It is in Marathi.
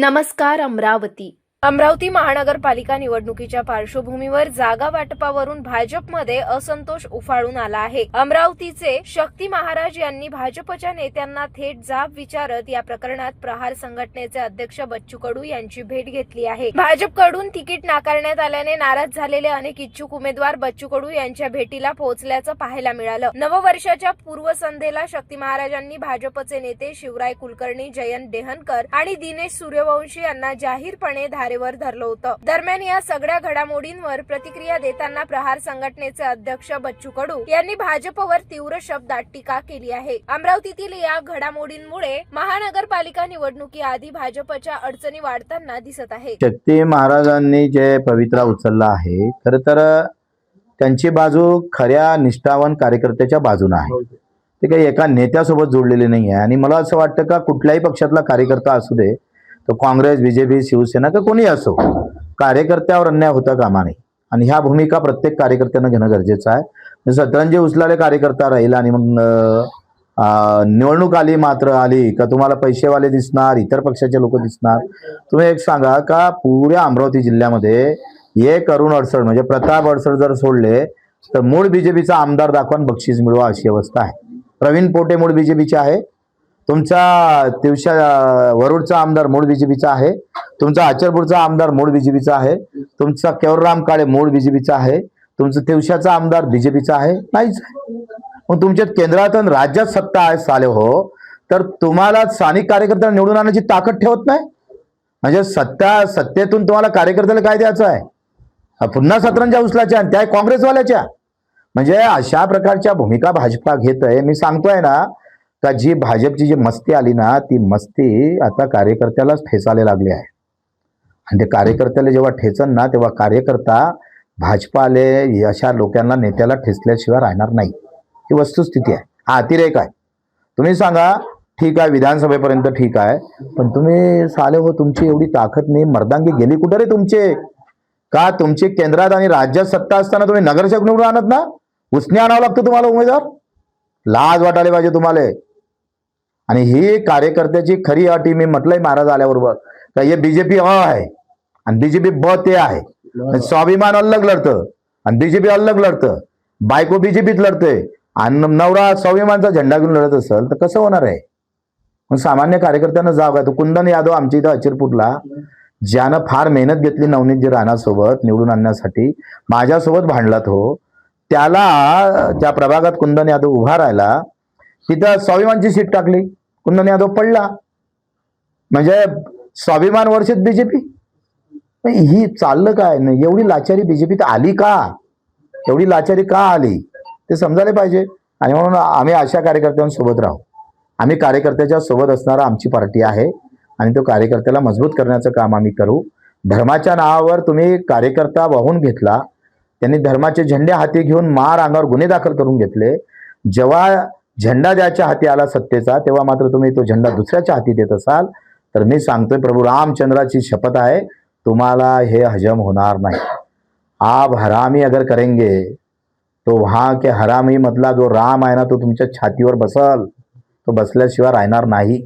नमस्कार अमरावती. अमरावती महानगरपालिका निवडणुकीच्या पार्श्वभूमीवर जागा वाटपावरून भाजपमध्ये असंतोष उफाळून आला आहे. अमरावतीचे शक्ती महाराज यांनी भाजपच्या नेत्यांना थेट जाब विचारत या प्रकरणात प्रहार संघटनेचे अध्यक्ष बच्चू कडू यांची भेट घेतली आहे. भाजपकडून तिकीट नाकारण्यात आल्याने नाराज झालेले अनेक इच्छुक उमेदवार बच्चू कडू यांच्या भेटीला पोहोचल्याचं पाहायला मिळालं. नववर्षाच्या पूर्वसंध्येला शक्ती महाराजांनी भाजपचे नेते शिवराय कुलकर्णी, जयंत देहनकर आणि दिनेश सूर्यवंशी यांना जाहीरपणे धारेवर धरलं होतं. दरम्यान या सगळ्या घडामोडींवर प्रतिक्रिया देताना प्रहार संघटनेचे अध्यक्ष बच्चू कडू यांनी भाजपवर तीव्र शब्दात टीका केली आहे. अमरावतीतील या घडामोडींमुळे महानगरपालिका निवडणुकीआधी भाजपच्या अडचणी वाढताना दिसत आहे. शक्ती महाराजांनी जे पवित्रा उचलला आहे, खरं तर त्यांची बाजू खऱ्या निष्ठावान कार्यकर्त्याच्या बाजूने आहे. ते काही एका नेत्यासोबत जोडलेले नाही आहे. आणि मला असं वाटतं का कुठल्याही पक्षातला कार्यकर्ता असू दे, तो काँग्रेस, बीजेपी, शिवसेना का कोणी असो, कार्यकर्त्यावर अन्याय होता कामा नये. आणि ह्या भूमिका प्रत्येक कार्यकर्त्यानं घेणं गरजेचं आहे. सतरंजी उचलाले कार्यकर्ता राहील आणि मग निवडणूक आली का तुम्हाला पैसेवाले दिसणार, इतर पक्षाचे लोक दिसणार. तुम्ही एक सांगा का पुऱ्या अमरावती जिल्ह्यामध्ये एक अरुण अडसड म्हणजे प्रताप अडसड जर सोडले तर मूळ बीजेपीचा आमदार दाखवून बक्षीस मिळवा अशी अवस्था आहे. प्रवीण पोटे मूळ बीजेपीचे आहे, तुमचा तिवशा वरुडचा आमदार मूळ बीजेपीचा आहे, तुमचा आचरपूरचा आमदार मूळ बीजेपीचा आहे, तुमचा केवरराम काळे मूळ बीजेपीचा आहे, तुमचा तिवशाचा आमदार बीजेपीचा आहे, नाहीच आहे. मग तुमच्या केंद्रात आणि राज्यात सत्ता आहे साले हो, तर तुम्हाला स्थानिक कार्यकर्त्यांना निवडून आणण्याची ताकद ठेवत नाही. म्हणजे सत्तेतून तुम्हाला कार्यकर्त्याला काय द्यायचं आहे? पुन्हा सतरंजा उचलाच्या आणि त्या काँग्रेसवाल्याच्या. म्हणजे अशा प्रकारच्या भूमिका भाजपा घेत आहे. मी सांगतोय ना का जी भाजपची जी मस्ती आली ना, ती मस्ती आता कार्यकर्त्यालाच ठेचायला लागली आहे. आणि ते कार्यकर्त्याला जेव्हा ठेचन ना, तेव्हा कार्यकर्ता भाजपाले अशा लोकांना, नेत्याला ठेचल्याशिवाय राहणार नाही. ही वस्तुस्थिती आहे. हा अतिरेक आहे. तुम्ही सांगा ठीक आहे, विधानसभेपर्यंत ठीक आहे, पण तुम्ही साले हो, तुमची एवढी ताकद नाही, मर्दांगी गेली कुठे रे तुमचे? का तुमची केंद्रात आणि राज्यात सत्ता असताना तुम्ही नगरसेवक निवडून आणत ना? उसने आणावं लागतं तुम्हाला उमेदवार. लाज वाटायला पाहिजे तुम्हाला. आणि ही कार्यकर्त्याची खरी अट मी म्हटलंय महाराज आल्याबरोबर का हे बीजेपी अ आहे आणि बीजेपी ब ते आहे. स्वाभिमान अलग लढतं आणि बीजेपी अलग लढतं. बायको बीजेपीत लढते आणि नवरा स्वाभिमानचा झेंडा घेऊन लढत असेल तर कसं होणार आहे? मग सामान्य कार्यकर्त्यांना जाव का? तो कुंदन यादव आमच्या इथं अचिरपूरला, ज्यानं फार मेहनत घेतली नवनीतजी राणासोबत निवडून आणण्यासाठी, माझ्यासोबत भांडला तो, त्याला त्या प्रभागात कुंदन यादव उभा राहिला, तिथं स्वाभिमानची सीट टाकली, कुंदन यादव पडला. म्हणजे स्वाभिमान वर्षित बीजेपी. ही चाललं काय? नाही एवढी लाचारी बीजेपीत आली का? एवढी लाचारी का आली ते समजायला पाहिजे. आणि म्हणून आम्ही अशा कार्यकर्त्यांसोबत राहू. आम्ही कार्यकर्त्याच्या सोबत असणारा आमची पार्टी आहे आणि तो कार्यकर्त्याला मजबूत करण्याचं काम आम्ही करू. धर्माच्या नावावर तुम्ही कार्यकर्ता वाहून घेतला, त्यांनी धर्माचे झेंडे हाती घेऊन मार अंगावर गुन्हे दाखल करून घेतले. जेव्हा झेंडा द्यायच्या हाती आला सत्तेचा, तेव्हा मात्र तुम्ही तो झेंडा दुसऱ्याच्या हाती देत असाल तर मी सांगतोय प्रभू रामचंद्राची शपथ आहे, तुम्हाला हे हजम होणार नाही. आप हरामी अगर करेंगे तो वहां के हरामी मधला जो राम आहे ना, तो तुमच्या छातीवर बसल. तो बसल्याशिवाय राहणार नाही.